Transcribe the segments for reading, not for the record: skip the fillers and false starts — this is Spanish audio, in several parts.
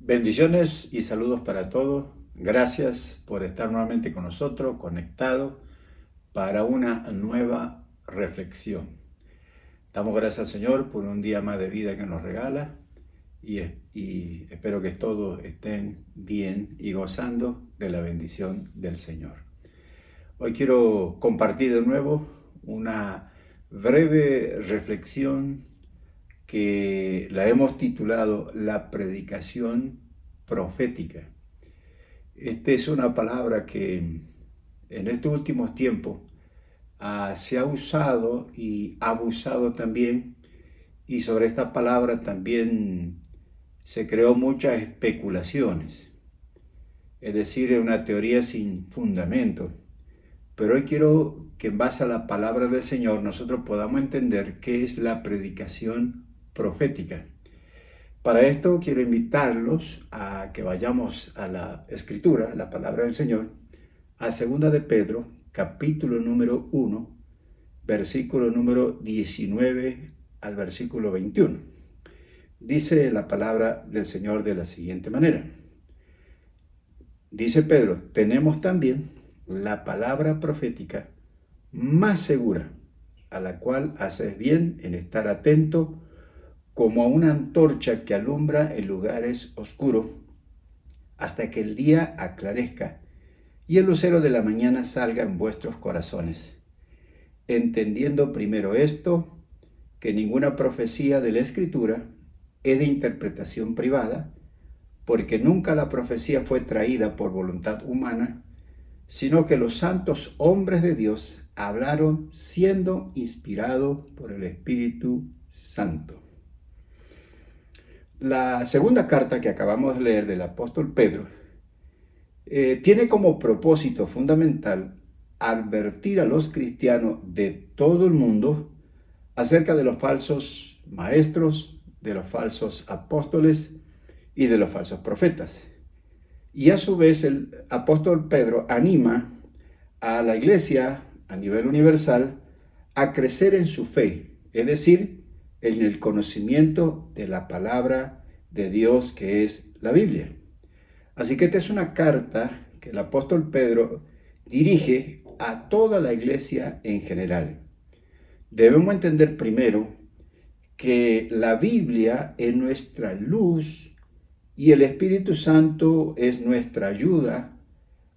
Bendiciones y saludos para todos. Gracias por estar nuevamente con nosotros, conectados para una nueva reflexión. Damos gracias al Señor por un día más de vida que nos regala y espero que todos estén bien y gozando de la bendición del Señor. Hoy quiero compartir de nuevo una breve reflexión que la hemos titulado La predicación profética. Esta es una palabra que en estos últimos tiempos se ha usado y abusado también, y sobre esta palabra también se creó muchas especulaciones, es decir, es una teoría sin fundamento. Pero hoy quiero que en base a la palabra del Señor nosotros podamos entender qué es la predicación profética. Para esto quiero invitarlos a que vayamos a la Escritura, la palabra del Señor, a 2 de Pedro, capítulo número 1, versículo número 19 al versículo 21. Dice la palabra del Señor de la siguiente manera. Dice Pedro, tenemos también la palabra profética más segura, a la cual haces bien en estar atento como a una antorcha que alumbra en lugares oscuros hasta que el día aclarezca y el lucero de la mañana salga en vuestros corazones. Entendiendo primero esto, que ninguna profecía de la Escritura es de interpretación privada, porque nunca la profecía fue traída por voluntad humana, sino que los santos hombres de Dios hablaron siendo inspirados por el Espíritu Santo. La segunda carta que acabamos de leer del apóstol Pedro tiene como propósito fundamental advertir a los cristianos de todo el mundo acerca de los falsos maestros, de los falsos apóstoles y de los falsos profetas. Y a su vez el apóstol Pedro anima a la iglesia a nivel universal a crecer en su fe, es decir, en el conocimiento de la palabra de Dios que es la Biblia. Así que esta es una carta que el apóstol Pedro dirige a toda la iglesia en general. Debemos entender primero que la Biblia es nuestra luz y el Espíritu Santo es nuestra ayuda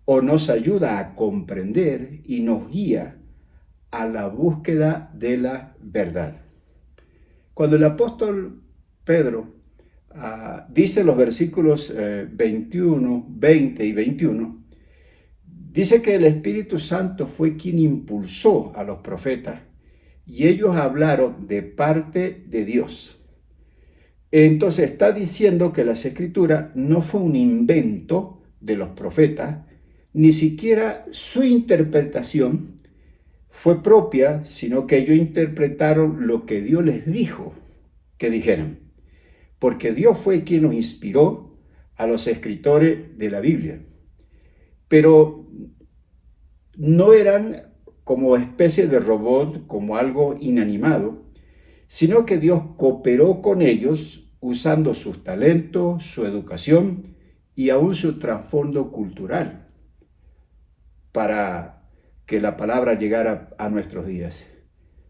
o nos ayuda a comprender y nos guía a la búsqueda de la verdad. Cuando el apóstol Pedro dice los versículos 21, 20 y 21, dice que el Espíritu Santo fue quien impulsó a los profetas y ellos hablaron de parte de Dios. Entonces está diciendo que las Escrituras no fue un invento de los profetas, ni siquiera su interpretación fue propia, sino que ellos interpretaron lo que Dios les dijo que dijeran, porque Dios fue quien nos inspiró a los escritores de la Biblia. Pero no eran como especie de robot, como algo inanimado, sino que Dios cooperó con ellos usando sus talentos, su educación y aún su trasfondo cultural para que la palabra llegara a nuestros días.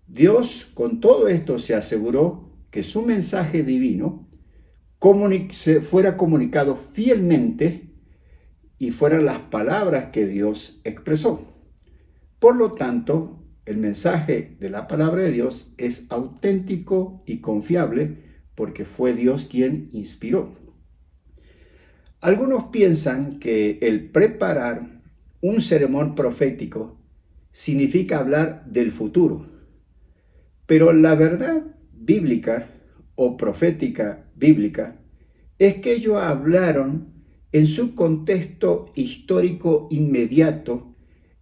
Dios con todo esto se aseguró que su mensaje divino fuera comunicado fielmente y fueran las palabras que Dios expresó. Por lo tanto, el mensaje de la palabra de Dios es auténtico y confiable porque fue Dios quien inspiró. Algunos piensan que el preparar un sermón profético significa hablar del futuro, pero la verdad bíblica o profética bíblica es que ellos hablaron en su contexto histórico inmediato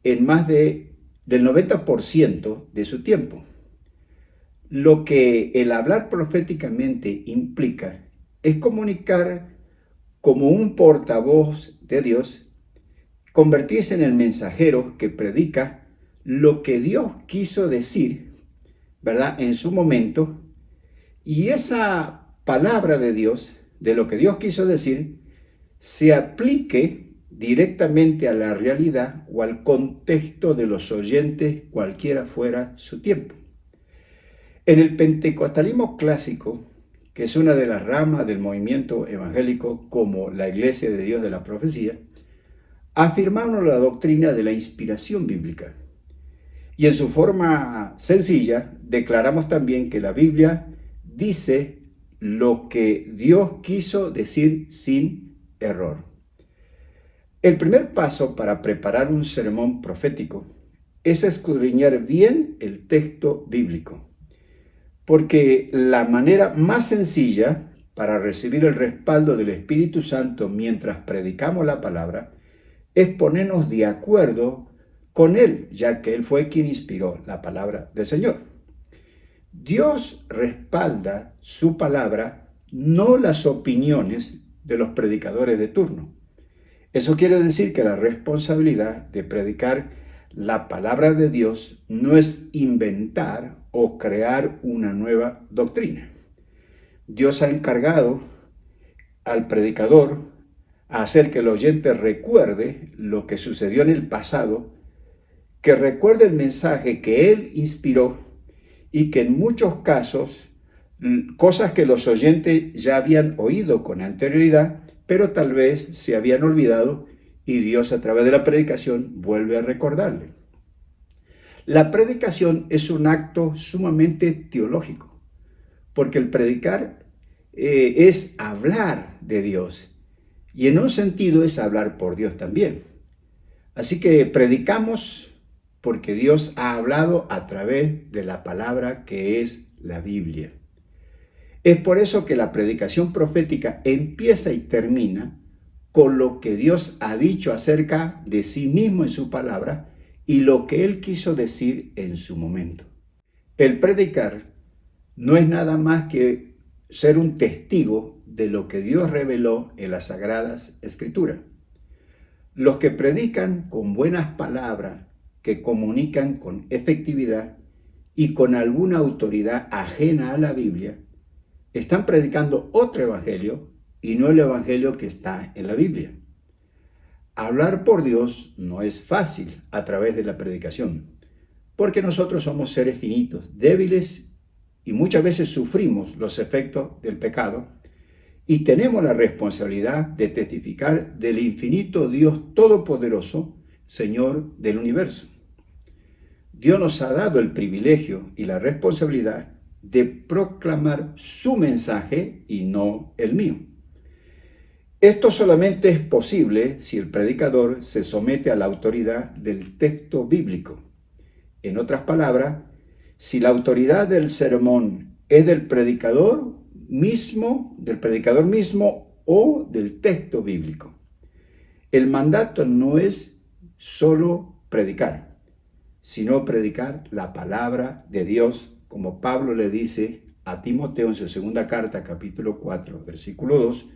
en más del 90% de su tiempo. Lo que el hablar proféticamente implica es comunicar como un portavoz de Dios, convertirse en el mensajero que predica lo que Dios quiso decir, ¿verdad?, en su momento, y esa palabra de Dios, de lo que Dios quiso decir, se aplique directamente a la realidad o al contexto de los oyentes, cualquiera fuera su tiempo. En el pentecostalismo clásico, que es una de las ramas del movimiento evangélico como la Iglesia de Dios de la Profecía, afirmaron la doctrina de la inspiración bíblica. Y en su forma sencilla, declaramos también que la Biblia dice lo que Dios quiso decir sin error. El primer paso para preparar un sermón profético es escudriñar bien el texto bíblico, porque la manera más sencilla para recibir el respaldo del Espíritu Santo mientras predicamos la palabra es ponernos de acuerdo con Él, ya que Él fue quien inspiró la palabra del Señor. Dios respalda su palabra, no las opiniones de los predicadores de turno. Eso quiere decir que la responsabilidad de predicar la palabra de Dios no es inventar o crear una nueva doctrina. Dios ha encargado al predicador a hacer que el oyente recuerde lo que sucedió en el pasado, que recuerde el mensaje que él inspiró y que en muchos casos, cosas que los oyentes ya habían oído con anterioridad, pero tal vez se habían olvidado y Dios a través de la predicación vuelve a recordarle. La predicación es un acto sumamente teológico, porque el predicar es hablar de Dios y en un sentido es hablar por Dios también. Así que predicamos porque Dios ha hablado a través de la palabra que es la Biblia. Es por eso que la predicación profética empieza y termina con lo que Dios ha dicho acerca de sí mismo en su palabra y lo que Él quiso decir en su momento. El predicar no es nada más que ser un testigo de lo que Dios reveló en las Sagradas Escrituras. Los que predican con buenas palabras, que comunican con efectividad y con alguna autoridad ajena a la Biblia, están predicando otro evangelio y no el evangelio que está en la Biblia. Hablar por Dios no es fácil a través de la predicación, porque nosotros somos seres finitos, débiles y muchas veces sufrimos los efectos del pecado y tenemos la responsabilidad de testificar del infinito Dios todopoderoso, Señor del universo. Dios nos ha dado el privilegio y la responsabilidad de proclamar su mensaje y no el mío. Esto solamente es posible si el predicador se somete a la autoridad del texto bíblico. En otras palabras, si la autoridad del sermón es del predicador mismo o del texto bíblico. El mandato no es solo predicar, sino predicar la palabra de Dios, como Pablo le dice a Timoteo en su segunda carta, capítulo 4, versículo 2,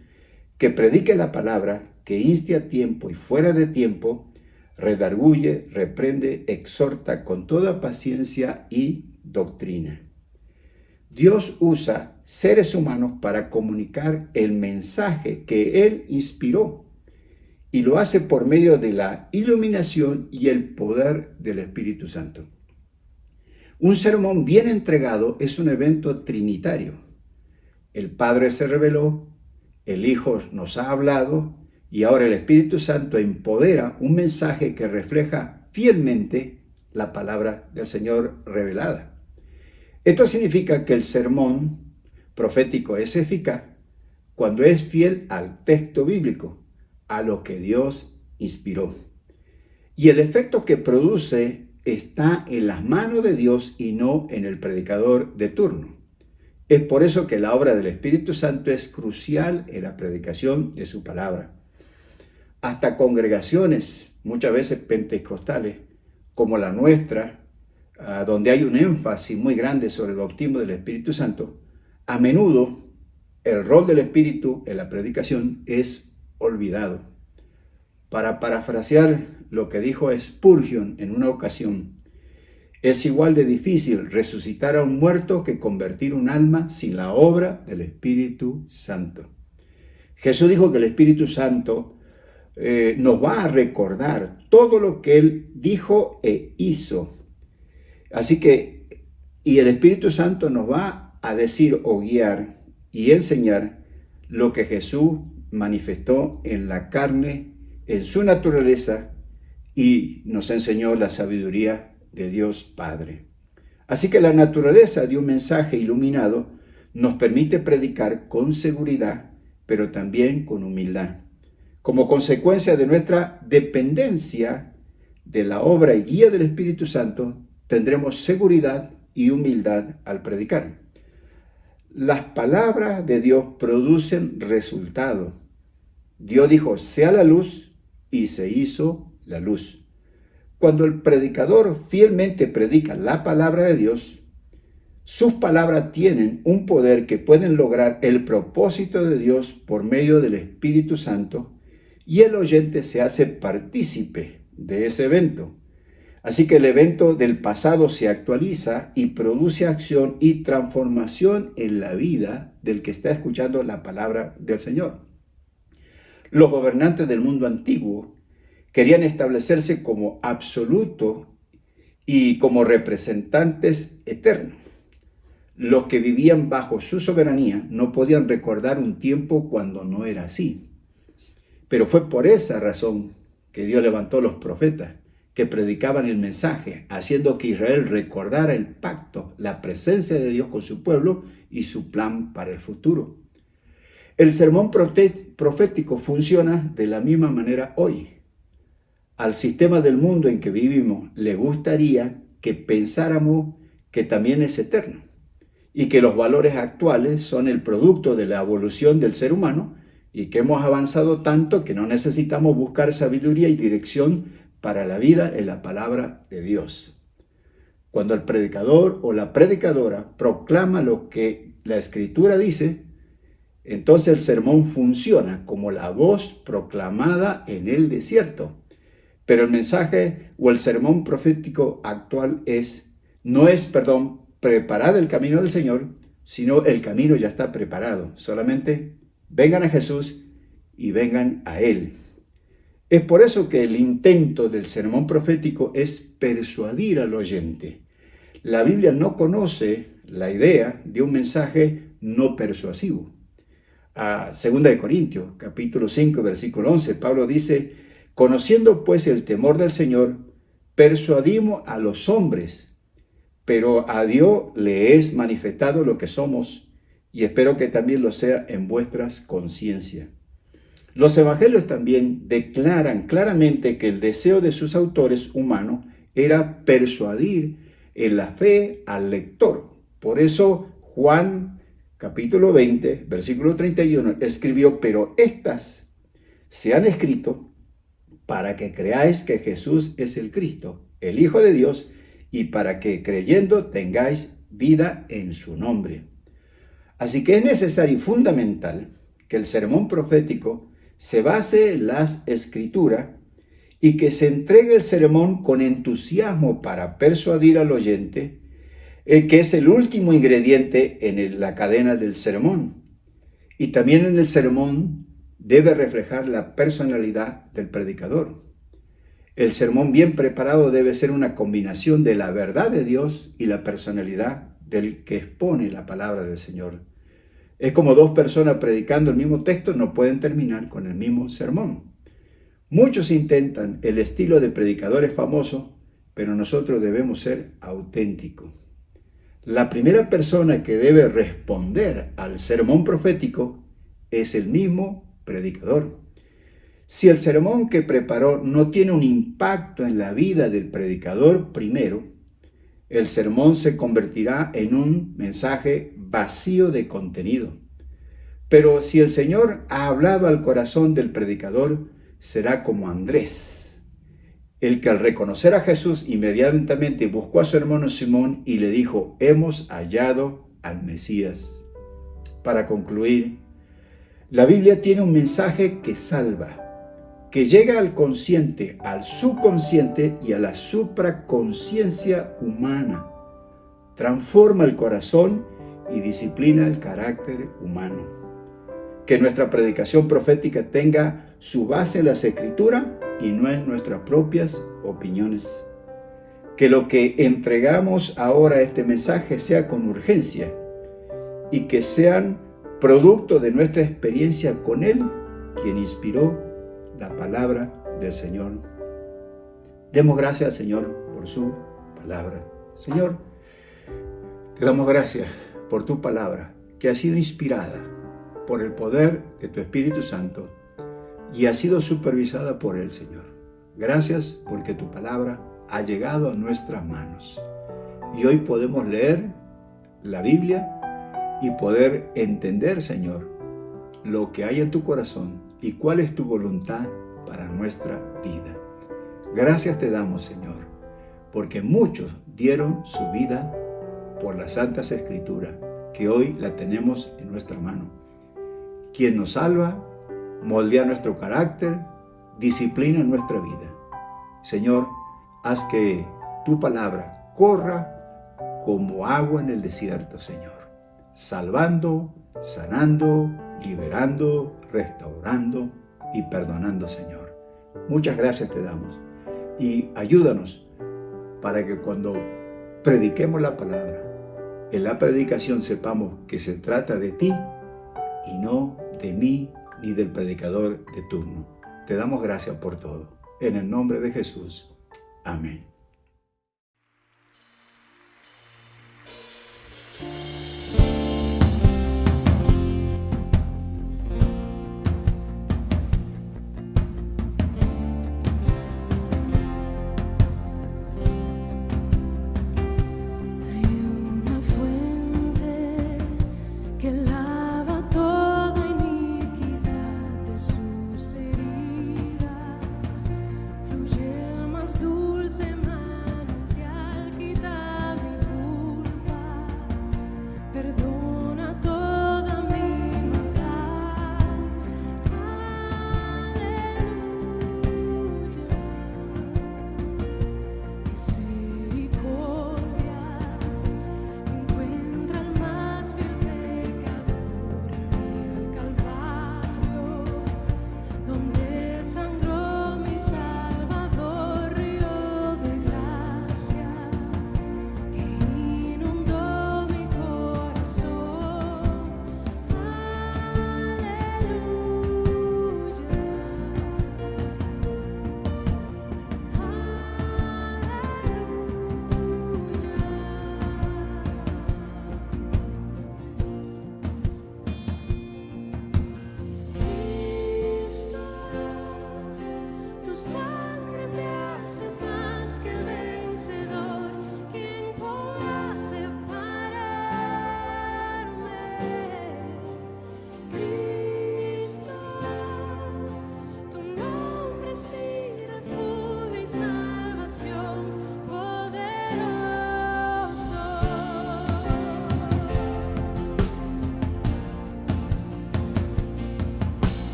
que predique la palabra, que inste a tiempo y fuera de tiempo, redarguye, reprende, exhorta con toda paciencia y doctrina. Dios usa seres humanos para comunicar el mensaje que Él inspiró y lo hace por medio de la iluminación y el poder del Espíritu Santo. Un sermón bien entregado es un evento trinitario. El Padre se reveló, el Hijo nos ha hablado y ahora el Espíritu Santo empodera un mensaje que refleja fielmente la palabra del Señor revelada. Esto significa que el sermón profético es eficaz cuando es fiel al texto bíblico, a lo que Dios inspiró. Y el efecto que produce está en las manos de Dios y no en el predicador de turno. Es por eso que la obra del Espíritu Santo es crucial en la predicación de su palabra. Hasta congregaciones, muchas veces pentecostales, como la nuestra, donde hay un énfasis muy grande sobre el bautismo del Espíritu Santo, a menudo el rol del Espíritu en la predicación es olvidado. Para parafrasear lo que dijo Spurgeon en una ocasión, es igual de difícil resucitar a un muerto que convertir un alma sin la obra del Espíritu Santo. Jesús dijo que el Espíritu Santo nos va a recordar todo lo que Él dijo e hizo. Así que, y el Espíritu Santo nos va a decir o guiar y enseñar lo que Jesús manifestó en la carne, en su naturaleza, y nos enseñó la sabiduría de Dios Padre. Así que la naturaleza de un mensaje iluminado nos permite predicar con seguridad, pero también con humildad. Como consecuencia de nuestra dependencia de la obra y guía del Espíritu Santo, tendremos seguridad y humildad al predicar. Las palabras de Dios producen resultado. Dios dijo, sea la luz, y se hizo la luz. Cuando el predicador fielmente predica la palabra de Dios, sus palabras tienen un poder que pueden lograr el propósito de Dios por medio del Espíritu Santo, y el oyente se hace partícipe de ese evento. Así que el evento del pasado se actualiza y produce acción y transformación en la vida del que está escuchando la palabra del Señor. Los gobernantes del mundo antiguo querían establecerse como absoluto y como representantes eternos. Los que vivían bajo su soberanía no podían recordar un tiempo cuando no era así. Pero fue por esa razón que Dios levantó los profetas que predicaban el mensaje, haciendo que Israel recordara el pacto, la presencia de Dios con su pueblo y su plan para el futuro. El sermón profético funciona de la misma manera hoy. Al sistema del mundo en que vivimos le gustaría que pensáramos que también es eterno y que los valores actuales son el producto de la evolución del ser humano y que hemos avanzado tanto que no necesitamos buscar sabiduría y dirección para la vida en la palabra de Dios. Cuando el predicador o la predicadora proclama lo que la Escritura dice, entonces el sermón funciona como la voz proclamada en el desierto. Pero el mensaje o el sermón profético actual no es preparar el camino del Señor, sino el camino ya está preparado. Solamente vengan a Jesús y vengan a Él. Es por eso que el intento del sermón profético es persuadir al oyente. La Biblia no conoce la idea de un mensaje no persuasivo. A 2 Corintios, capítulo 5, versículo 11, Pablo dice, conociendo pues el temor del Señor, persuadimos a los hombres, pero a Dios le es manifestado lo que somos, y espero que también lo sea en vuestras conciencias. Los evangelios también declaran claramente que el deseo de sus autores humanos era persuadir en la fe al lector. Por eso Juan, capítulo 20, versículo 31, escribió, pero estas se han escrito para que creáis que Jesús es el Cristo, el Hijo de Dios, y para que creyendo tengáis vida en su nombre. Así que es necesario y fundamental que el sermón profético se base en las Escrituras y que se entregue el sermón con entusiasmo para persuadir al oyente, que es el último ingrediente en la cadena del sermón. Y también en el sermón debe reflejar la personalidad del predicador. El sermón bien preparado debe ser una combinación de la verdad de Dios y la personalidad del que expone la palabra del Señor. Es como dos personas predicando el mismo texto no pueden terminar con el mismo sermón. Muchos intentan el estilo de predicadores famosos, pero nosotros debemos ser auténticos. La primera persona que debe responder al sermón profético es el mismo predicador. Si el sermón que preparó no tiene un impacto en la vida del predicador primero, el sermón se convertirá en un mensaje vacío de contenido. Pero si el Señor ha hablado al corazón del predicador, será como Andrés, el que al reconocer a Jesús inmediatamente buscó a su hermano Simón y le dijo, hemos hallado al Mesías. Para concluir, la Biblia tiene un mensaje que salva, que llega al consciente, al subconsciente y a la supraconciencia humana. Transforma el corazón y disciplina el carácter humano. Que nuestra predicación profética tenga su base en las Escrituras y no en nuestras propias opiniones. Que lo que entregamos ahora este mensaje sea con urgencia y que sean producto de nuestra experiencia con Él, quien inspiró la palabra del Señor. Demos gracias al Señor por su palabra. Señor, te damos gracias por tu palabra, que ha sido inspirada por el poder de tu Espíritu Santo y ha sido supervisada por Él, Señor. Gracias porque tu palabra ha llegado a nuestras manos. Y hoy podemos leer la Biblia y poder entender, Señor, lo que hay en tu corazón y cuál es tu voluntad para nuestra vida. Gracias te damos, Señor, porque muchos dieron su vida por las Santas Escrituras, que hoy la tenemos en nuestra mano. Quien nos salva, moldea nuestro carácter, disciplina nuestra vida. Señor, haz que tu palabra corra como agua en el desierto, Señor, salvando, sanando, liberando, restaurando y perdonando, Señor. Muchas gracias te damos y ayúdanos para que cuando prediquemos la palabra, en la predicación sepamos que se trata de ti y no de mí ni del predicador de turno. Te damos gracias por todo. En el nombre de Jesús. Amén. Que lava toda iniquidad de sus heridas, fluye el más dulce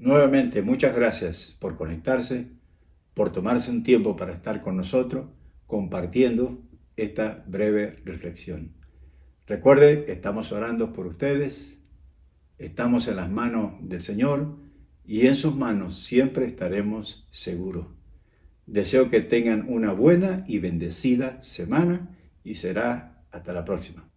Nuevamente, muchas gracias por conectarse, por tomarse un tiempo para estar con nosotros, compartiendo esta breve reflexión. Recuerde, estamos orando por ustedes, estamos en las manos del Señor y en sus manos siempre estaremos seguros. Deseo que tengan una buena y bendecida semana y será hasta la próxima.